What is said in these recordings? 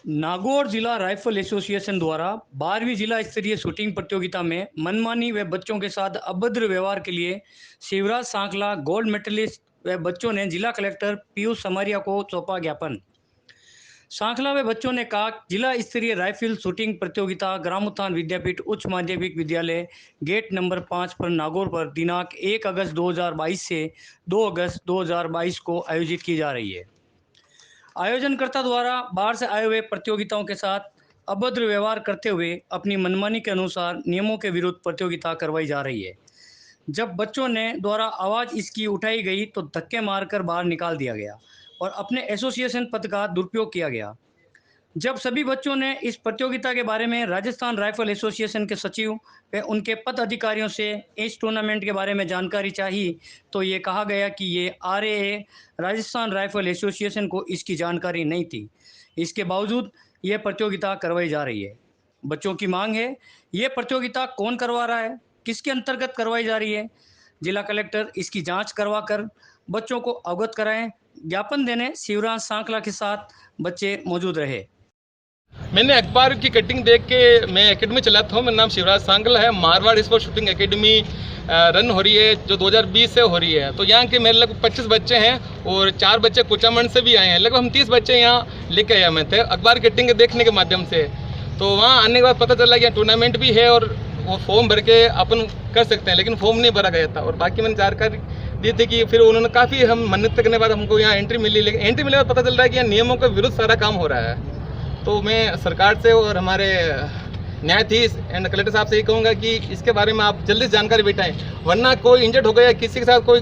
नागौर जिला rifle association द्वारा 12वीं जिला स्तरीय शूटिंग प्रतियोगिता में मनमानी व बच्चों के साथ अभद्र व्यवहार के लिए शिवराज सांखला गोल्ड मेडलिस्ट व बच्चों ने जिला कलेक्टर पीयूष समारिया को सौंपा ज्ञापन। सांखला व बच्चों ने कहा, जिला स्तरीय राइफल शूटिंग प्रतियोगिता ग्रामोत्थान विद्यापीठ उच्च माध्यमिक विद्यालय गेट नंबर 5 पर नागौर पर दिनांक 1 अगस्त 2022 से 2 अगस्त 2022 को आयोजित की जा रही है। आयोजनकर्ता द्वारा बाहर से आए हुए प्रतियोगिताओं के साथ अभद्र व्यवहार करते हुए अपनी मनमानी के अनुसार नियमों के विरुद्ध प्रतियोगिता करवाई जा रही है। जब बच्चों ने द्वारा आवाज़ इसकी उठाई गई तो धक्के मारकर बाहर निकाल दिया गया और अपने एसोसिएशन पद का दुरुपयोग किया गया। जब सभी बच्चों ने इस प्रतियोगिता के बारे में राजस्थान राइफल एसोसिएशन के सचिव व उनके पद अधिकारियों से इस टूर्नामेंट के बारे में जानकारी चाहिए तो ये कहा गया कि ये आरएए राजस्थान राइफल एसोसिएशन को इसकी जानकारी नहीं थी। इसके बावजूद ये प्रतियोगिता करवाई जा रही है। बच्चों की मांग है, ये प्रतियोगिता कौन करवा रहा है, किसके अंतर्गत करवाई जा रही है। जिला कलेक्टर इसकी जाँच करवा कर बच्चों को अवगत कराएं। ज्ञापन देने शिवराज सांखला के साथ बच्चे मौजूद रहे। मैंने अखबार की कटिंग देख के मैं एकेडमी चलाता हूँ। मेरा नाम शिवराज सांखला है। Marwar sports shooting academy run हो रही है जो 2020 से हो रही है। तो यहाँ के मेरे लगभग 25 बच्चे हैं और 4 बच्चे कुचामन से भी आए हैं। लगभग हम 30 बच्चे यहाँ लेके आए हुए थे अखबार कटिंग देखने के माध्यम से। तो वहाँ आने के बाद पता चला कि टूर्नामेंट भी है और वो फॉर्म भर के अपन कर सकते हैं, लेकिन फॉर्म नहीं भरा गया था। और बाकी मैंने जानकारी दी थी कि फिर उन्होंने काफ़ी हम मन्नत करने के बाद हमको यहाँ एंट्री मिली, लेकिन एंट्री मिलने के बाद पता चल रहा है कि यहाँ नियमों के विरुद्ध सारा काम हो रहा है। तो मैं सरकार से और हमारे न्यायाधीश एंड कलेक्टर साहब से ये कहूँगा कि इसके बारे में आप जल्दी से जानकारी बिठाएं, वरना कोई इंजर्ड हो गया, किसी के साथ कोई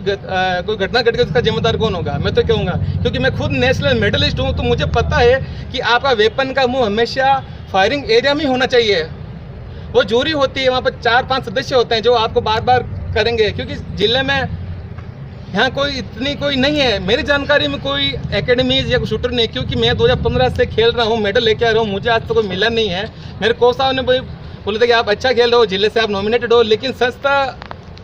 घटना घट गई, उसका जिम्मेदार कौन होगा। मैं तो कहूँगा, क्योंकि मैं खुद नेशनल मेडलिस्ट हूँ, तो मुझे पता है कि आपका वेपन का मुंह हमेशा फायरिंग एरिया में होना चाहिए। वो जूरी होती है, वहाँ पर 4-5 सदस्य होते हैं जो आपको बार बार करेंगे, क्योंकि जिले में यहाँ कोई नहीं है। मेरी जानकारी में कोई एकेडमीज या कोई शूटर नहीं, क्योंकि मैं 2015 से खेल रहा हूँ, मेडल लेके आ रहा हूँ, मुझे आज तक कोई मिला नहीं है। मेरे कोच साहब ने बोले थे कि आप अच्छा खेल रहे हो, जिले से आप नॉमिनेटेड हो, लेकिन संस्था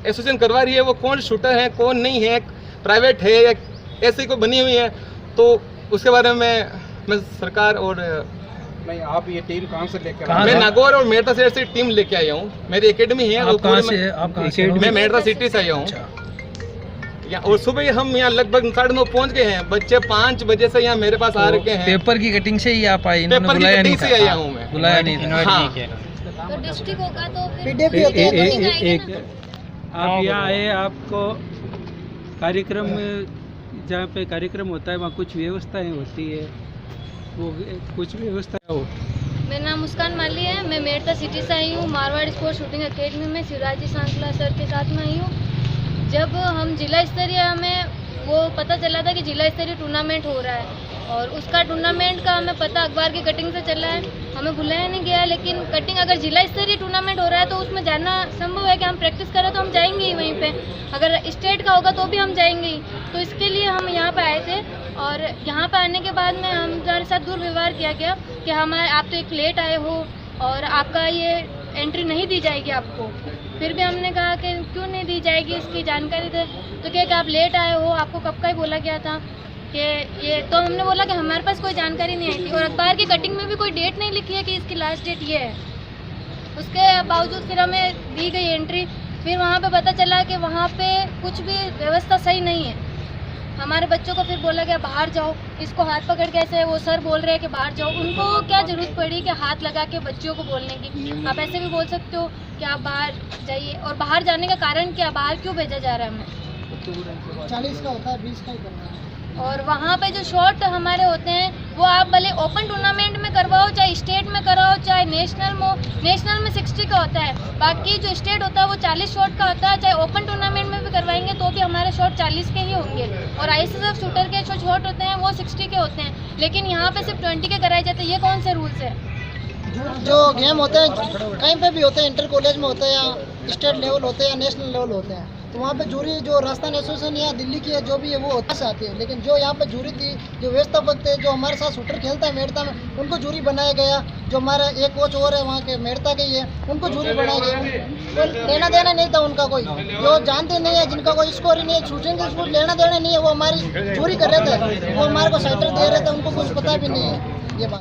एसोसिएशन करवा रही है, वो कौन शूटर है कौन नहीं है, प्राइवेट है या ऐसी कोई बनी हुई है, तो उसके बारे में मैं सरकार और नहीं। आप ये टीम कहाँ से लेकर मैं नागौर और मेरठा शहर से टीम लेके आया हूँ। मेरी एकेडमी है। मैं मेरठा सिटी से आया हूँ। और सुबह हम यहाँ लगभग 9:30 पहुँच गए हैं। बच्चे 5 बजे से यहाँ मेरे पास आ रखे हैं। पेपर की कटिंग से ही आप आए? पेपर की कटिंग से आया हूँ मैं, बुलाया नहीं था। हाँ। तो डिस्ट्रिक्ट होगा तो आप यहाँ आए, आपको कार्यक्रम जहाँ पे कार्यक्रम होता है वहाँ कुछ व्यवस्थाएं होती है, वो कुछ व्यवस्था हो। मेरा नाम मुस्कान माली है। मैं मेरठा सिटी से आई हूँ। मारवाड़ स्पोर्ट्स शूटिंग एकेडमी में शिवराज सांखला सर के साथ में आई हूँ। जब हम जिला स्तरीय, हमें वो पता चला था कि जिला स्तरीय टूर्नामेंट हो रहा है और उसका टूर्नामेंट का हमें पता अखबार की कटिंग से चला है। हमें बुलाया नहीं गया, लेकिन कटिंग अगर जिला स्तरीय टूर्नामेंट हो रहा है तो उसमें जाना संभव है कि हम प्रैक्टिस करें तो हम जाएंगे ही वहीं पे। अगर स्टेट का होगा तो भी हम जाएंगे ही। तो इसके लिए हम यहाँ पे आए थे और यहाँ पे आने के बाद में हमारे साथ दुर्व्यवहार किया गया कि आप तो एक लेट आए हो और आपका ये एंट्री नहीं दी जाएगी आपको। फिर भी हमने कहा कि क्यों नहीं दी जाएगी, इसकी जानकारी दे। तो क्या कि आप लेट आए हो, आपको कब का ही बोला गया था कि ये। तो हमने बोला कि हमारे पास कोई जानकारी नहीं आई थी और अखबार की कटिंग में भी कोई डेट नहीं लिखी है कि इसकी लास्ट डेट ये है। उसके बावजूद फिर हमें दी गई एंट्री। फिर वहाँ पे पता चला कि वहाँ पे कुछ भी व्यवस्था सही नहीं है। हमारे बच्चों को फिर बोला गया बाहर जाओ, इसको हाथ पकड़ के ऐसे वो सर बोल रहे हैं कि बाहर जाओ। उनको क्या ज़रूरत पड़ी कि हाथ लगा के बच्चों को बोलने की? आप ऐसे भी बोल सकते हो कि आप बाहर जाइए। और बाहर जाने का कारण क्या, बाहर क्यों भेजा जा रहा है हमें? 40 का होता है, 20 का ही करना है। और वहाँ पे जो शॉट हमारे होते हैं वो आप भले ओपन टूर्नामेंट में करवाओ, चाहे स्टेट में कराओ, चाहे नेशनल में 60 का होता है। बाकी जो स्टेट होता है वो 40 शॉट का होता है। चाहे ओपन टूर्नामेंट में भी करवाएंगे तो भी हमारे शॉट 40 के ही होंगे। और आईएसएसएफ शूटर के जो शॉट होते हैं वो 60 के होते हैं, लेकिन यहाँ पे सिर्फ 20 के कराए जाते हैं। ये कौन से रूल्स है? जो गेम होते हैं कहीं पे भी होते हैं, इंटर कॉलेज में होते हैं या स्टेट लेवल होते हैं या नेशनल लेवल होते हैं, तो वहाँ पे जूरी जो राजस्थान एसोसिएशन या दिल्ली की है जो भी है वो होता से आती है। लेकिन जो यहाँ पे जूरी थी, जो व्यवस्थापक थे, जो हमारे साथ शूटर खेलता है मेरठा में, उनको जूरी बनाया गया। जो हमारा एक कोच और है वहाँ के मेरठा के ही है, उनको जूरी बनाया गया। तो लेना देना नहीं था उनका कोई, जो जानते नहीं है, जिनका कोई स्कोर ही नहीं है, शूटिंग का स्कोर लेना देना नहीं है, वो हमारी जूरी कर रहे थे। वो हमारे को साइटर दे रहे थे, उनको कुछ पता भी नहीं है।